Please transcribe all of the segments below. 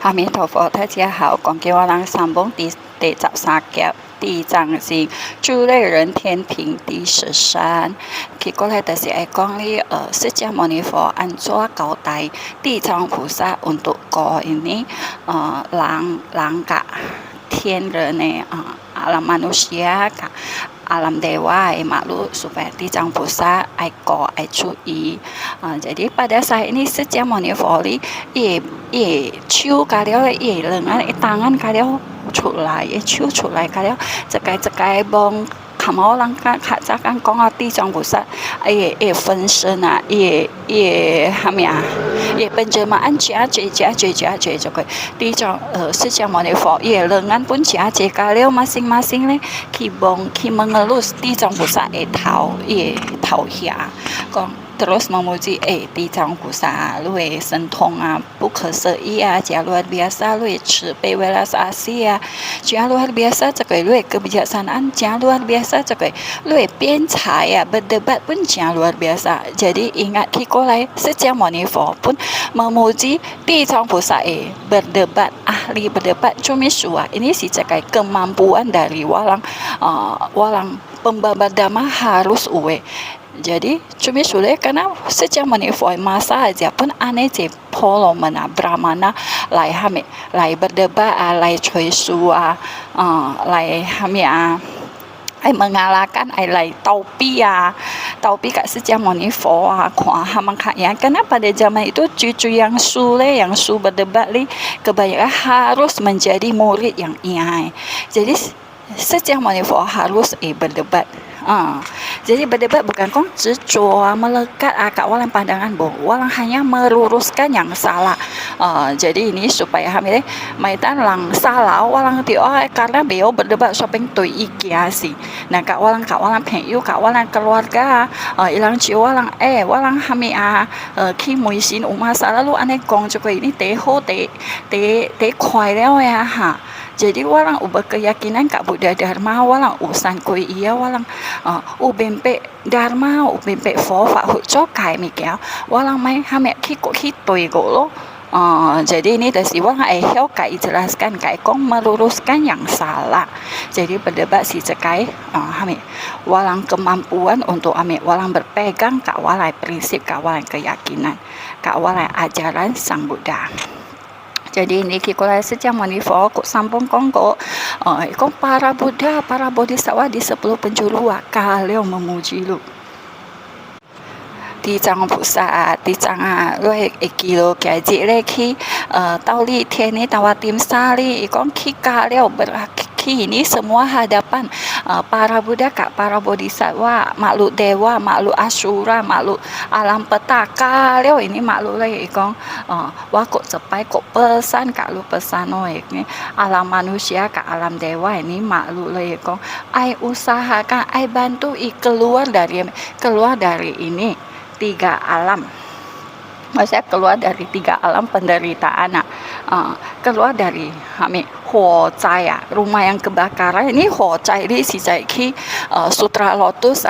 阿弥陀佛，大家好。讲给我人三本第13集，第一章是诸类人天庭第13。佢過來就是係講呢，釋迦牟尼佛安怎交代地藏菩薩untuk ko ini lang ka天人呢alam manusia ka alam dewa makhluk supaya地藏 Pusat ko注意jadi pada saat ini释迦牟尼佛哩也手加了也lengan tangan 加了出來手出來加了這個幫看我人看早間講啊地藏 Pusat也分身啊也什麼啊也penjelmaan jaje就個地藏釋迦牟尼佛也lengan pun jaje kalau masing-masing le ki mengelus地藏 Pusat頭下講terus memuji地藏 Pusat lu senthong不可思議dia luar biasa lu慈悲 welas asih dia luar biasa 這個 lu kebijaksanaan dia luar biasa 這個 lu 辯才berdebat pun dia luar biasa jadi ingat kita lai释迦牟尼佛 pun memuji地藏 Pusat berdebat ahli berdebat cumi suah ini sih 這個 kemampuan dari walang pembabar dhamma harus uwe jadi cumi sulit karena释迦牟尼佛 masa aja pun aneh je polo mana brahmana lai berdebat lai cuy suah lai ai mengalahkan lai taupi kat释迦牟尼佛karena pada zaman itu cucu yang su berdebat kebanyakan harus menjadi murid yang ihai jadi释迦牟尼佛 harus berdebat jadi berdebat bukan kong执着melekat kat walang pandangan walang hanya meluruskan yang salah jadi ini supaya hamil maitan lang salah walang karena beliau berdebat shopping tu ikiasi nah kat walang penyu kat walang keluarga ilang jiwa walang hamil ki muisin masalah lu aneh kong juga ini teho te kuai leo jadi walang berkeyakinan kat Buddha Dharma walang usan kui walang bempe Dharma bempe Phổ Pháp hỗ trợ kai mikiao walang mai hame kiko hitoi golo jadi ini dari walang heo kai jelaskan kai kong meluruskan yang salah jadi berdebat si cekai walang kemampuan untuk walang berpegang kat walang prinsip kat walang keyakinan kat walang ajaran Sang Buddha jadi ini kita释迦牟尼佛 sambung kongko para Buddha para Bodhisattva di 10 penjuru kalau memuji lu地藏 Pusat地藏lu kilo gaji leki tauli tiene tawatim sali ikon kika leo ini semua hadapan para Buddha kak para Bodhisattva makhluk dewa makhluk asura makhluk alam petaka leo ini makhluk lagi ikon kok sepai kok pesan kak lu pesan ini alam manusia kak alam dewa ini makhluk lagi ikon ai usahakan ai bantu keluar dari ini 3 alam maksudnya keluar dari 3 alam penderitaan keluar dari huozai rumah yang kebakaran ini huozai ini si ki sutra lotus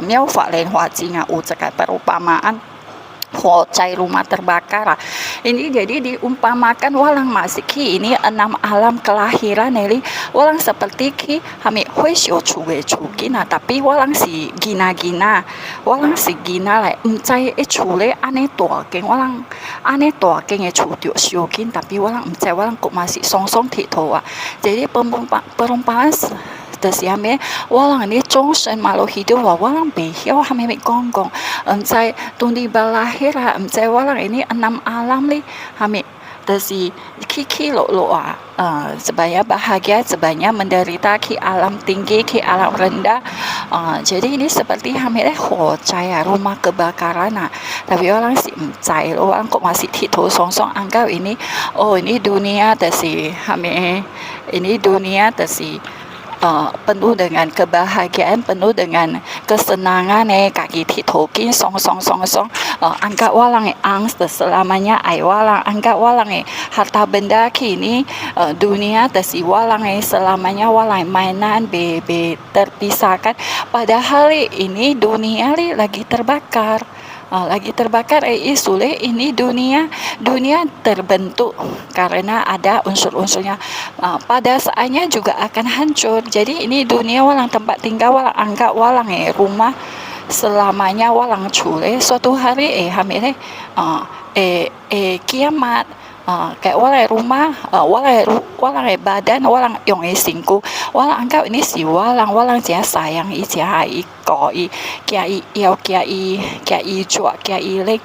miao fa len hua jing perumpamaan huozai rumah terbakar ini jadi diumpamakan walang masiki ini 6 alam kelahiran ini walang seperti ki hui xiu cuwe cukina tapi walang si gina walang si gina lai mcai cule ane tua geng walang ane tua geng cu tiu xiukin tapi walang mcai walang kok masih song titoa jadi perumpamaan Desiame walang ni zhongshen makhluk hidup walang behiau hame gonggong mcai tundi balahira mcai walang ini 6 alam li hame desi ki lo sebanyak bahagia sebanyak menderita ki alam tinggi ki alam rendah jadi ini seperti hame huozai rumah kebakaran tapi orang si mcai orang kok masih tito song anggap ini ini dunia desi hame ini dunia desi penuh dengan kebahagiaan penuh dengan kesenangan kaki titokin song anggap walang angst selamanya walang anggap walang harta benda kini dunia desi walang selamanya walang mainan terpisahkan padahal ini dunia lagi terbakar lagi terbakar sulit. Ini dunia terbentuk karena ada unsur-unsurnya. Pada saatnya juga akan hancur. Jadi ini dunia walang tempat tinggal walang anggap walang rumah selamanya walang cule. Suatu hari hamil kiamat. Kayak walai rumah, walai badan, walang yung singku, walang anggap ini si walang dia sayang dia koi, kia cuak, kia ling,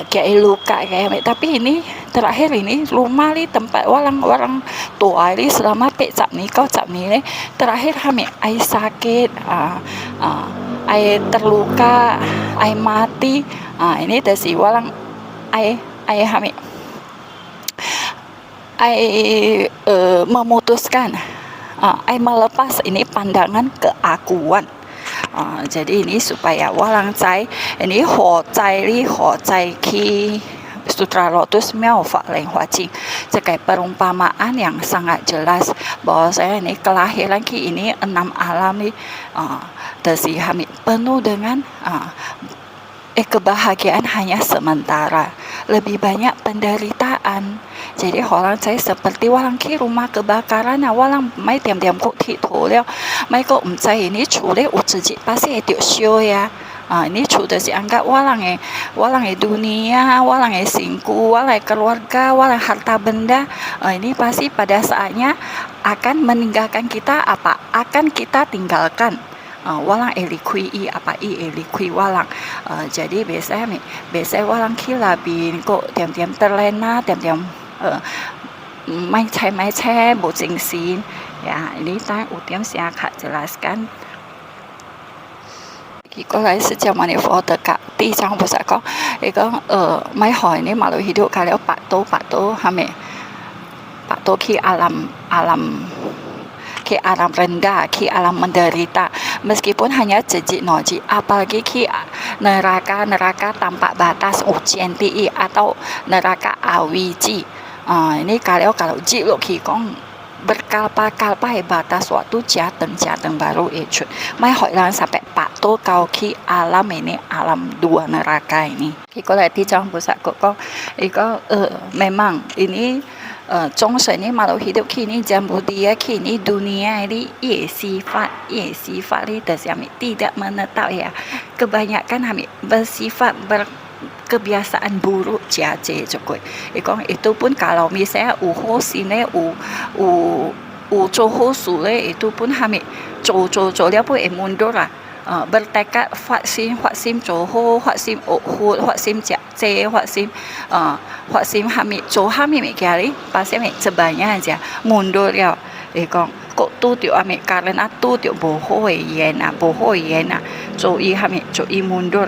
kia luka, kayak tapi ini terakhir ini rumah li tempat walang tua li selama cap ni terakhir hamil ai sakit, ai terluka, ai mati, ini si walang ai hamil memutuskan melepas ini pandangan keakuan. Jadi ini supaya walang cai ini ho cai ki Sutra Lotus Miao Fa Leng Hua Jing, perumpamaan yang sangat jelas bahwa saya ini kelahiran ki ini 6 alam ni hamil penuh dengan kebahagiaan hanya sementara, lebih banyak penderitaan. Jadi orang saya seperti walang ki rumah kebakaran, walang mai tiam-tiam kok tito liao, mai kok ini cule uji pasti itu show ya. Ini sudah dianggap walang dunia, walang singku, walang keluarga, walang harta benda. Ini pasti pada saatnya akan meninggalkan kita, akan kita tinggalkan. Walang elikui walang. Jadi biasa walang kilabin kok tiam-tiam terlena, tiam-tiam mai cai bu jingxin. Ya, ini saya utiam siakat jelaskan. Có lẽ是叫manifold的第一章不是講，你講咪海呢馬路hidup kalau pato hame pato ki alam ki alam rendah, ki alam menderita, meskipun hanya jejik noji, apalagi ki neraka tanpa batas ujian ti atau neraka awiji. Ini kalau jiluk ki kong berkalpa-kalpa batas waktu jateng baru itu. Mai hoilan sampai pato kau ki alam ini alam dua neraka ini. Kalau di Jang Pusat kok memang ini 中神ini malu hidup kini Cambodia kini dunia ini sifat ini kami tidak menetap ya, kebanyakan kami bersifat kebiasaan buruk jaje cukup. Itu pun kalau misalnya uho sini ucoho sule itu pun kami dia pun mundur lah. Bertekad vaksin coho, vaksin uhud, vaksin jaje, vaksin hamil kali pasti sebanyak aja mundur ya. Kok tu tiap ambil karena tu tiap bohong yena, coi mundur.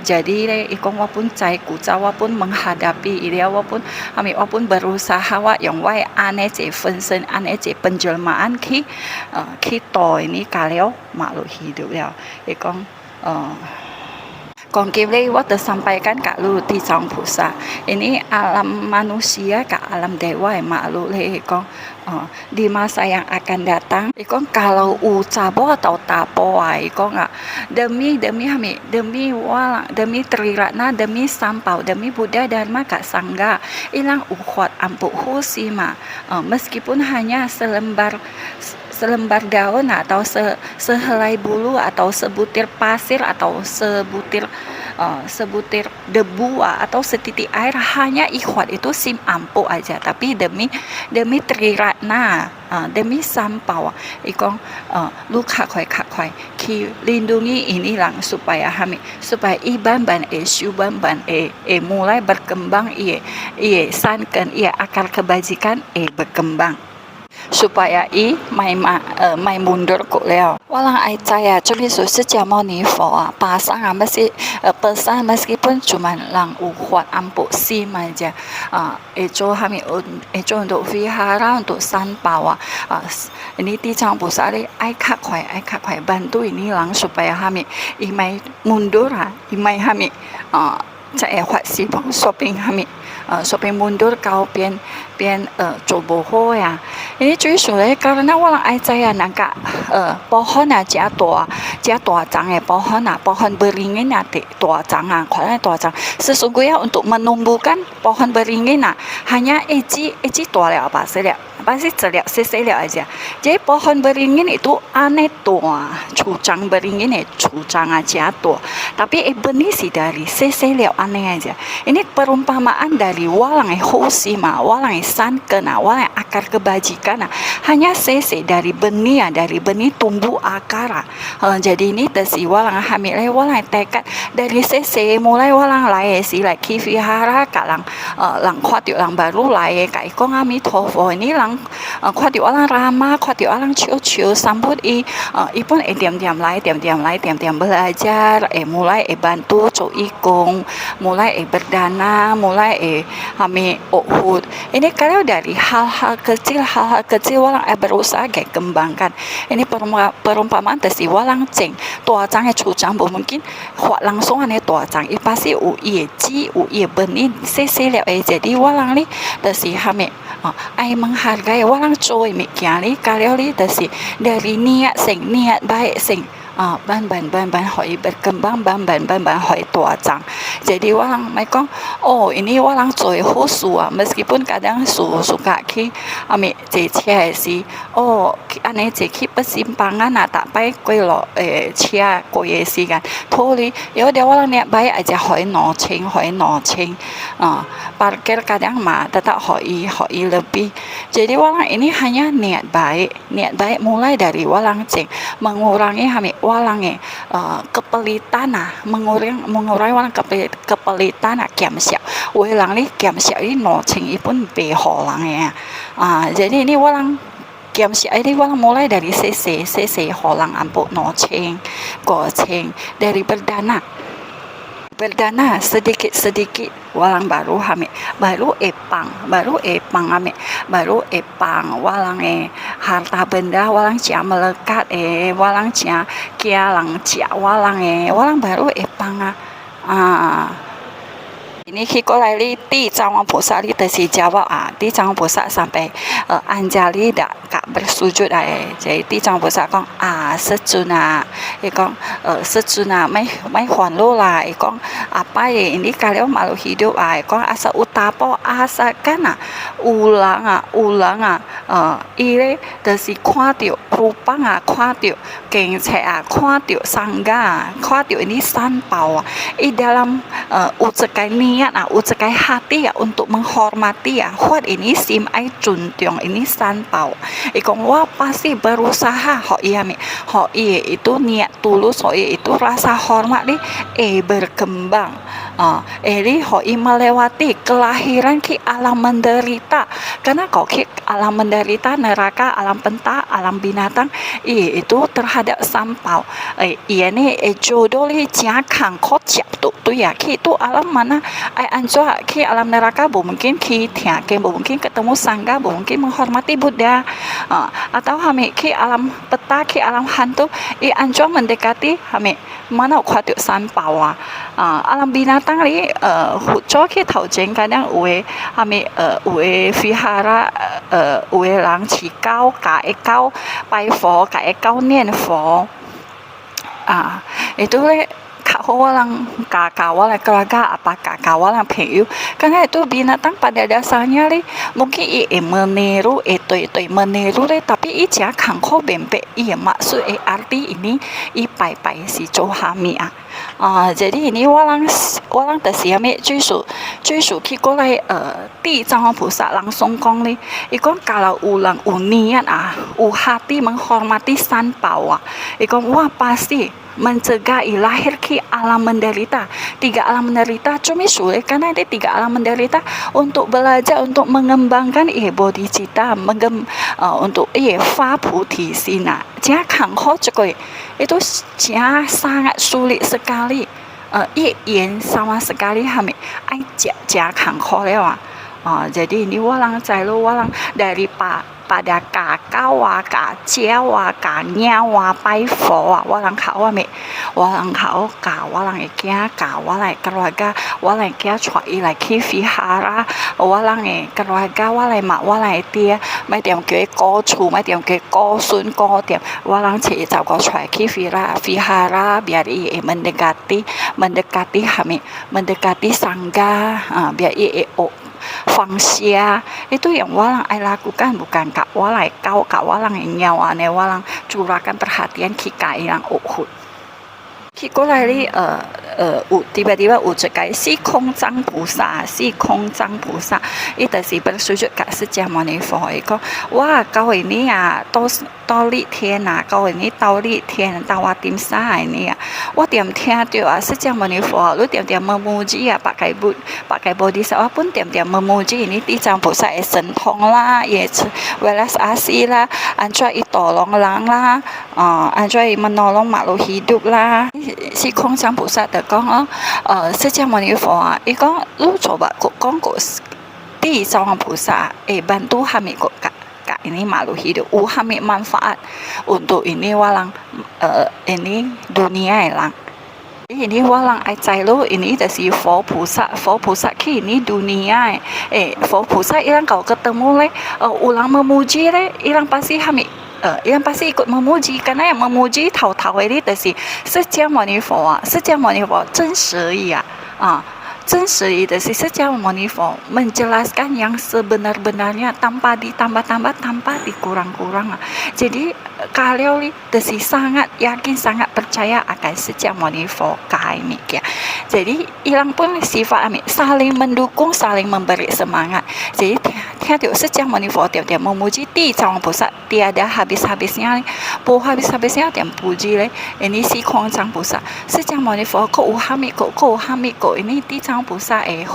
Jadi walaupun cai kuca walaupun menghadapi dia walaupun berusaha yang aneh fungsi aneh penjelmaan kita ini kalau makhluk hidup ya. Kongkibli waktu sampaikan Kak Lu di Sang Pusat ini alam manusia ke alam dewa makhluk di masa yang akan datang kalau ucabo atau tapo demi walang demi triratna demi sampau demi Buddha Dharma Kak Sangga ilang ukhwat ampuk husima meskipun hanya selembar daun atau sehelai bulu atau sebutir pasir atau sebutir debu atau setitik air hanya ikhwat itu sim ampuh aja tapi demi triratna demi sampau lu kakwai ki lindungi inilah supaya iban ban syuban ban mulai berkembang sankan akar kebajikan berkembang supaya mai mundur kok leo. Walang ai caya cuma sejak mau nifo pasang pesan meskipun cuma lang uhuat ampuk sim aja. Itu untuk vihara untuk sanpawa. Ini di Jang Pusat ai kak kuai bantu ini lang supaya mai mundur imai caya huat si shopping supaya mundur kau做不好呀。ini 最主要 karena orang Aceh nangka pohon aja tua cang pohon pohon beringin tua cang kalau tua cang sesungguhnya untuk menumbuhkan pohon beringin hanya iji tua le apa sih selia aja. Jadi pohon beringin itu aneh tua, cang beringin cang aja tua. Tapi benih sih dari selia aneh aja. Ini perumpamaan dari walang husima, walang sankena, walang akar kebajikan. Hanya dari benih tumbuh akar. Jadi ini tesi walang hamil walang tekad dari mulai walang lai si lagi vihara kalang lang kuat lang baru lai kai kong ami tofu ini lang kuat orang ramah kuat orang ciu sambut pun diam-diam belajar mulai bantu ikung mulai berdana mulai kami uhud ini kalau dari hal-hal kecil orang berusaha kembangkan ini perumpamaan tesi walang ceng tua cangnya cucang mungkin langsung aneh tua cang pasti uye benih selia jadi walang ni tesi kami ai menghargai walang cuy mikiari kalau li tesi dari niat baik ban hoi berkembang ban hoi tua cang jadi walang mereka ini walang cuy khusus meskipun kadang suka ki ami cia si aneh ki persimpangan tak baik koi lo cia koi si kan toli ya dia walang niat baik aja hoi no cing parkir kadang tetap hoi lebih jadi walang ini hanya niat baik mulai dari walang cing mengurangi kami walang kepelitan mengurangi walang kepelitan kiam siap walang ni kiam siap ini no cing pun beholang jadi ini walang kiam siap ini walang mulai dari cc holang ampuk no cing go cing dari berdana sedikit walang baru epang walang harta benda walang cia melekat walang cia kialang cia walang baru epang ini kiko lali di Cawang Pusat tesi jawab di Cawang Pusat sampai anjali kak bersujud jadi di Cawang Pusat kong secuna ikong secuna mai huan lo lah ikong apa ini kalau malu hidup ikong asa utapo asa kana ulang ile tesi kuatio rupang kuatio gengce kuatio sangga kuatio ini sanpao dalam ucapai niat ucapai hati untuk menghormati huat ini sim ai juntiong ini sanpao ikong wah pasti berusaha itu niat tulus itu rasa hormat berkembang melewati kelahiran ki alam menderita karena ki alam menderita neraka alam penta alam binatang itu terhadap sampau ini jodoh jia kang kocak tu ya ki itu alam mana anjua ki alam neraka mungkin ki tiake mungkin ketemu sangga mungkin menghormati Buddha atau kami ki alam peta ki alam hantu anjua mendekati kami mana kuat sampau alam binatang li hujo ki tau jeng kadang kami vihara lang chỉ cao cái cao bài phổ cái cao niệm phổ itu walang walang keluarga apa walang penyu karena itu binatang pada dasarnya mungkin meniru meniru tapi jangan kau bempe maksud arti ini pai si Johami jadi ini walang tersiami 追溯 去过来地藏王菩萨 langsung kong ikon kalau ulang unian u hati menghormati sanpao ikon wah pasti mencegah lahir ki alam menderita 3 alam menderita cuma sulit karena ada 3 alam menderita untuk belajar untuk mengembangkan bodhicitta untuk fa puti sina jangan kau cekoi itu sangat sulit sekali yen sama sekali kami jangan kau jadi ini walang dari pada kakao kak jiao kak nyao pai fo walang khao me walang khao ka walang kia ka walang keluarga walang kia choi lai ki vihara walang keluarga walang mak walang tia mai tiam ke ko chu mai tiam ke ko sun ko tiam walang ci chao ko choi ki vihara biar mendekati kami mendekati sangga biar fangsia itu yang walang ai lakukan bukan kak walang yang nyawa walang curahkan perhatian kita yang uhud Kiko lari tiba-tiba ucapai si kong zang pusa itu si bersujud kat sejak manifu itu wah kau ini ya tao li tian kau ini tao li tian tawa tim sa ini ya wah tiap-tiap tu sejak manifu lu tiap-tiap memuji ya pakai bodhisattva pun tiap-tiap memuji ini di zang pusa sentong lah也welas asih lah anjay tolong lang lah anjay menolong makhluk hidup lah si Khong Sang菩萨的讲释迦牟尼佛伊讲你coba讲过地藏菩萨bantu kami kok ini makhluk hidup kami manfaat untuk ini walang ini dunia lang ini walang ai cai lo ini dari 佛菩萨ki ini dunia佛菩萨ilang kau ketemu le ulang memuji le ilang pasti kami yang pasti ikut memuji karena yang memuji tahu-tahu ini dari 释迦牟尼佛真实意真实意的是释迦牟尼佛 menjelaskan yang sebenar-benarnya tanpa ditambah-tambah tanpa dikurang-kurang jadi kalau desi sangat yakin sangat percaya akan 释迦牟尼佛 ini jadi ilang pun sifat saling mendukung saling memberi semangat jadi tiap-tiap 释迦牟尼佛 tiap-tiap memuji di Cawang Pusat tiada habis-habisnya habis-habisnya tiap puji ini si Khong Sang Pusat 释迦牟尼佛 kok ini di Cawang Pusat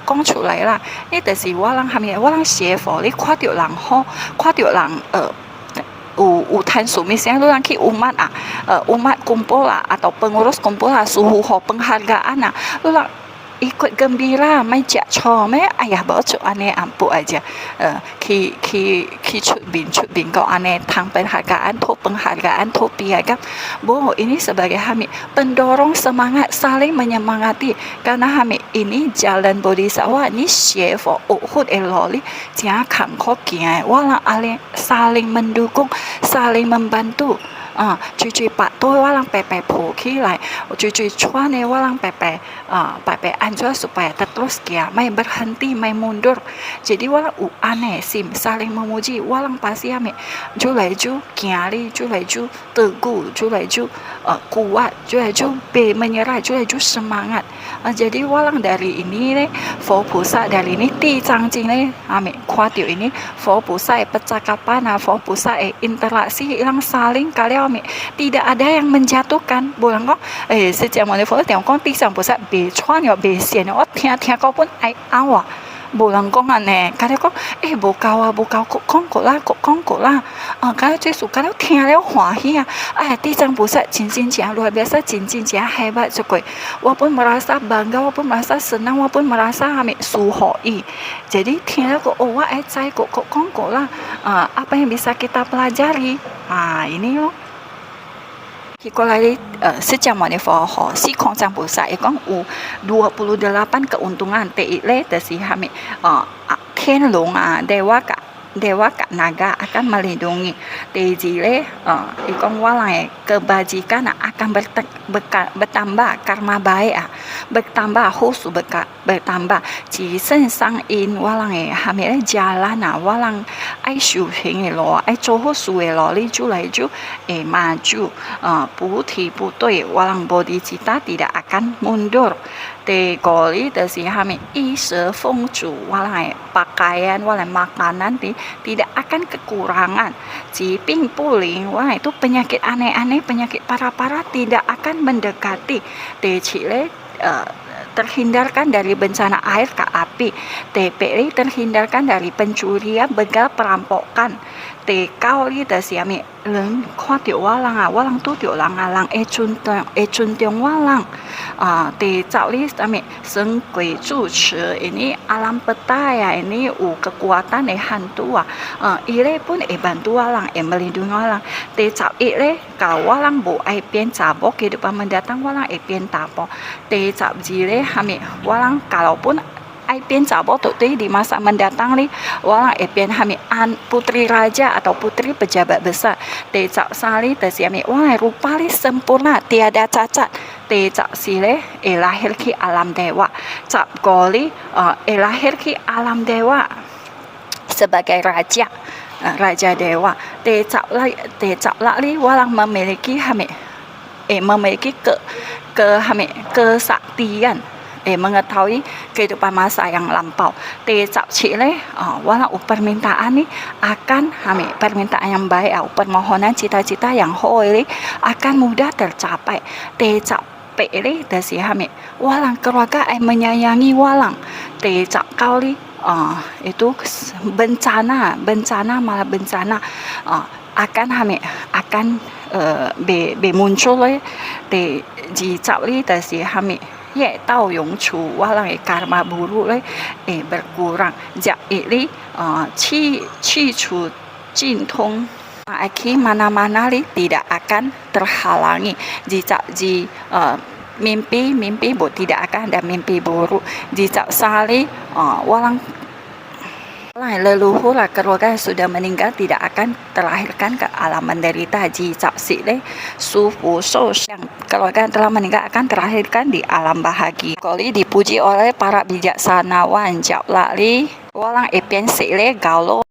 講出來啦呢就是我人學佛你看到人好看到人有談什麼事，lu去umat umat kumpul atau pengurus kumpul suhu penghargaan lu ikut gembira mai jak cho mai ayah bawa cuk aneh ampu aja ki cut bin kau aneh tang penghargaan to piagam boh ini sebagai kami pendorong semangat saling menyemangati karena kami ini jalan bodhisattva ni syefo uhud eloli jia kang kok kiai wala ale saling mendukung saling membantu cuy pak tôi walang pepe poki lai cuy cuan walang pepe anjur supaya terus kia mai berhenti mai mundur jadi walang aneh sim saling memuji walang pasti ame julaju kiari julaju teguh julaju kuat julaju menyerah julaju semangat jadi walang dari ini Fo Pusat dari ini di Changjing ame kuatiu ini Fo Pusat percakapan Fo Pusat interaksi yang saling kalian tidak ada yang menjatuhkan bulan kok 释迦牟尼佛讲地藏菩萨别穿又别线我听个本ai out無人講呢，佢哋講無夠，講過啦，佢哋最數佢哋聽了歡喜地藏菩薩真luar biasa真hebat sekali.我pun merasa bangga,我pun merasa senang,我pun merasa suhoi. Jadi 聽了個我知講過啦，apa yang bisa kita pelajari? Ini loh. Kiko lagi 釋迦牟尼佛和si Khong Sang Pusat itu 28 keuntungan teile dari kami Thiên Long Dewa Naga akan melindungi Tejile ikon walang kebajikan akan bertambah karma baik bertambah khusus bertambah chỉ sinh sang in walang hamil jalan walang ai修行lo ai做好事lo li ju lai ju maju putih putih walang bodhicitta tidak akan mundur Tegoli dari kami isi fengcu walang pakaian walang makanan tidak akan kekurangan Jiping puling walang itu penyakit aneh-aneh penyakit parah-parah tidak akan mendekati Tejile terhindarkan dari bencana air ke api. TPI terhindarkan dari pencurian, begal, perampokan. Kau li de siami len khoa tiểu walang walang tu tiểu lang lang chun tiong walang cau li sami seng gui zu chi ini alam petaya ini kekuatan hantu ile pun bantu walang melindungi walang cau ile kau walang bu pian cabok kehidupan mendatang walang pian tapo cau jile hami walang kalaupun pian cabok di masa mendatang li walang pian hami putri raja atau putri pejabat besar cak sali siami walang rupa li sempurna tiada cacat cak sile lahir ki alam dewa cak goli lahir ki alam dewa sebagai raja raja dewa cak li walang memiliki hami memiliki kesaktian mengetahui kehidupan masa yang lampau. Cak cile walau permintaan ni akan permintaan yang baik permohonan cita-cita yang hoi akan mudah tercapai. Cak pele dasi walang keluarga menyayangi walang. Cak kali itu bencana malah bencana akan akan be muncul di cak li dasi ye tau yong chu walang karma buruk berkurang jak ini chi chu jin tong aki mana-mana tidak akan terhalangi jika mimpi tidak akan ada mimpi buruk jika sali walang leluhur keluarga yang sudah meninggal tidak akan terlahirkan ke alam menderita jika sile sufu yang keluarga yang telah meninggal akan terlahirkan di alam bahagia. Kali dipuji oleh para bijaksanawan jauh lali walang epian sile galo